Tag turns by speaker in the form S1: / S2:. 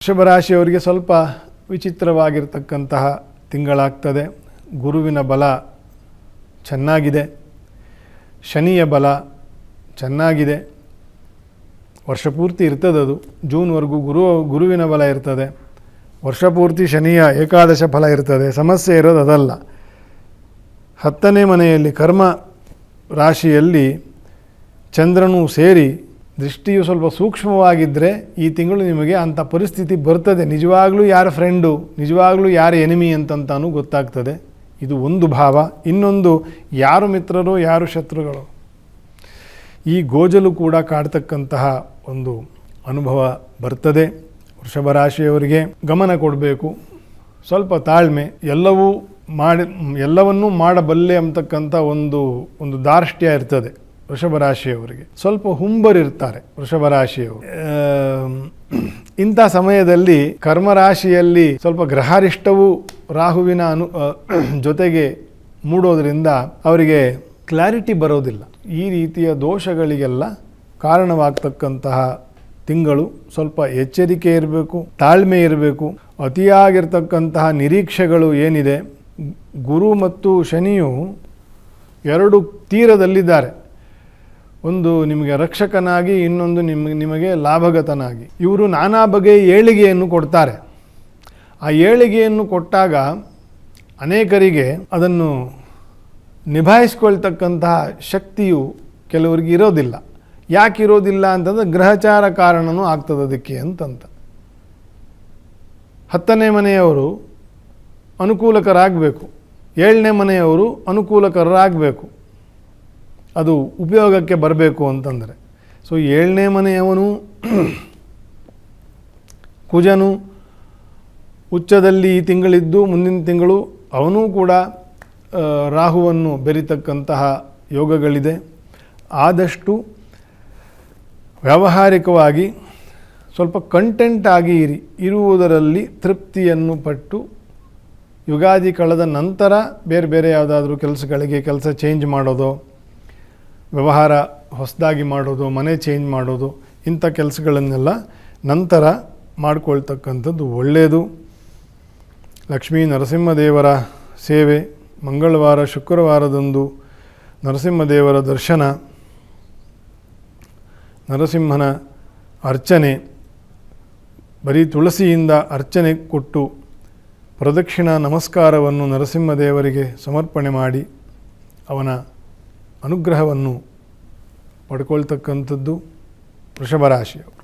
S1: ವೃಷಭರಾಶಿಯವರಿಗೆ ಸ್ವಲ್ಪ ವಿಚಿತ್ರವಾಗಿರ್ತಕ್ಕಂತಹ ತಿಂಗಳಾಗ್ತದೆ. ಗುರುವಿನ ಬಲ ಚೆನ್ನಾಗಿದೆ, ಶನಿಯ ಬಲ ಚೆನ್ನಾಗಿದೆ. ವರ್ಷಪೂರ್ತಿ ಇರ್ತದದು, ಜೂನ್ವರೆಗೂ ಗುರುವಿನ ಬಲ ಇರ್ತದೆ. ವರ್ಷಪೂರ್ತಿ ಶನಿಯ ಏಕಾದಶ ಫಲ ಇರ್ತದೆ. ಸಮಸ್ಯೆ ಇರೋದು ಅದಲ್ಲ. 10ನೇ ಮನೆಯಲ್ಲಿ ಕರ್ಮ ರಾಶಿಯಲ್ಲಿ ಚಂದ್ರನು ಸೇರಿ ದೃಷ್ಟಿಯು ಸ್ವಲ್ಪ ಸೂಕ್ಷ್ಮವಾಗಿದ್ದರೆ ಈ ತಿಂಗಳು ನಿಮಗೆ ಅಂಥ ಪರಿಸ್ಥಿತಿ ಬರ್ತದೆ. ನಿಜವಾಗ್ಲೂ ಯಾರ ಫ್ರೆಂಡು, ನಿಜವಾಗ್ಲೂ ಯಾರ ಎನಿಮಿ ಅಂತಂತಾನು ಗೊತ್ತಾಗ್ತದೆ. ಇದು ಒಂದು ಭಾವ. ಇನ್ನೊಂದು, ಯಾರು ಮಿತ್ರರೋ ಯಾರು ಶತ್ರುಗಳು, ಈ ಗೋಜಲು ಕೂಡ ಕಾಡ್ತಕ್ಕಂತಹ ಒಂದು ಅನುಭವ ಬರ್ತದೆ. ವೃಷಭ ರಾಶಿಯವರಿಗೆ ಗಮನ ಕೊಡಬೇಕು, ಸ್ವಲ್ಪ ತಾಳ್ಮೆ. ಎಲ್ಲವನ್ನೂ ಮಾಡಬಲ್ಲೆ ಅಂತಕ್ಕಂಥ ಒಂದು ದಾರ್ಷ್ಟ್ಯ ಇರ್ತದೆ ವೃಷಭ ರಾಶಿಯವರಿಗೆ. ಸ್ವಲ್ಪ ಹುಂಬರಿರ್ತಾರೆ ವೃಷಭ ರಾಶಿಯವರು. ಇಂಥ ಸಮಯದಲ್ಲಿ ಕರ್ಮರಾಶಿಯಲ್ಲಿ ಸ್ವಲ್ಪ ಗ್ರಹಾರಿಷ್ಟವು ರಾಹುವಿನ ಜೊತೆಗೆ ಮೂಡೋದ್ರಿಂದ ಅವರಿಗೆ ಕ್ಲಾರಿಟಿ ಬರೋದಿಲ್ಲ. ಈ ರೀತಿಯ ದೋಷಗಳಿಗೆಲ್ಲ ಕಾರಣವಾಗ್ತಕ್ಕಂತಹ ತಿಂಗಳು. ಸ್ವಲ್ಪ ಎಚ್ಚರಿಕೆ ಇರಬೇಕು, ತಾಳ್ಮೆ ಇರಬೇಕು. ಅತಿಯಾಗಿರ್ತಕ್ಕಂತಹ ನಿರೀಕ್ಷೆಗಳು ಏನಿದೆ, ಗುರು ಮತ್ತು ಶನಿಯು ಎರಡು ತೀರದಲ್ಲಿದ್ದಾರೆ. ಒಂದು ನಿಮಗೆ ರಕ್ಷಕನಾಗಿ, ಇನ್ನೊಂದು ನಿಮಗೆ ಲಾಭಗತನಾಗಿ. ಇವರು ನಾನಾ ಬಗೆಯ ಏಳಿಗೆಯನ್ನು ಕೊಡ್ತಾರೆ. ಆ ಏಳಿಗೆಯನ್ನು ಕೊಟ್ಟಾಗ ಅನೇಕರಿಗೆ ಅದನ್ನು ನಿಭಾಯಿಸ್ಕೊಳ್ತಕ್ಕಂತಹ ಶಕ್ತಿಯು ಕೆಲವರಿಗೆ ಇರೋದಿಲ್ಲ. ಯಾಕೆ ಇರೋದಿಲ್ಲ ಅಂತಂದರೆ ಗ್ರಹಚಾರ ಕಾರಣನೂ ಆಗ್ತದೆ ಅದಕ್ಕೆ ಅಂತಂತ. 10ನೇ ಮನೆಯವರು ಅನುಕೂಲಕರಾಗಬೇಕು, 7ನೇ ಮನೆಯವರು ಅನುಕೂಲಕರಾಗಬೇಕು. ಅದು ಉಪಯೋಗಕ್ಕೆ ಬರಬೇಕು ಅಂತಂದರೆ. ಸೊ 7ನೇ ಮನೆಯವನು ಕುಜನು ಉಚ್ಚದಲ್ಲಿ ಈ ತಿಂಗಳಿದ್ದು ಮುಂದಿನ ತಿಂಗಳು ಅವನೂ ಕೂಡ ರಾಹುವನ್ನು ಬೆರಿತಕ್ಕಂತಹ ಯೋಗಗಳಿದೆ. ಆದಷ್ಟು ವ್ಯಾವಹಾರಿಕವಾಗಿ ಸ್ವಲ್ಪ ಕಂಟೆಂಟ್ ಆಗಿ ಇರುವುದರಲ್ಲಿ ತೃಪ್ತಿಯನ್ನು ಪಟ್ಟು, ಯುಗಾದಿ ಕಳೆದ ನಂತರ ಬೇರೆ ಯಾವುದಾದ್ರೂ ಕೆಲಸ ಚೇಂಜ್ ಮಾಡೋದು, ವ್ಯವಹಾರ ಹೊಸದಾಗಿ ಮಾಡೋದು, ಮನೆ ಚೇಂಜ್ ಮಾಡೋದು, ಇಂಥ ಕೆಲಸಗಳನ್ನೆಲ್ಲ ನಂತರ ಮಾಡಿಕೊಳ್ತಕ್ಕಂಥದ್ದು ಒಳ್ಳೆಯದು. ಲಕ್ಷ್ಮೀ ನರಸಿಂಹದೇವರ ಸೇವೆ, ಮಂಗಳವಾರ ಶುಕ್ರವಾರದಂದು ನರಸಿಂಹದೇವರ ದರ್ಶನ, ನರಸಿಂಹನ ಅರ್ಚನೆ, ಬರೀ ತುಳಸಿಯಿಂದ ಅರ್ಚನೆ ಕೊಟ್ಟು ಪ್ರದಕ್ಷಿಣಾ ನಮಸ್ಕಾರವನ್ನು ನರಸಿಂಹದೇವರಿಗೆ ಸಮರ್ಪಣೆ ಮಾಡಿ ಅವನ ಅನುಗ್ರಹವನ್ನು ಪಡ್ಕೊಳ್ತಕ್ಕಂಥದ್ದು ವೃಷಭ ರಾಶಿಯವರು.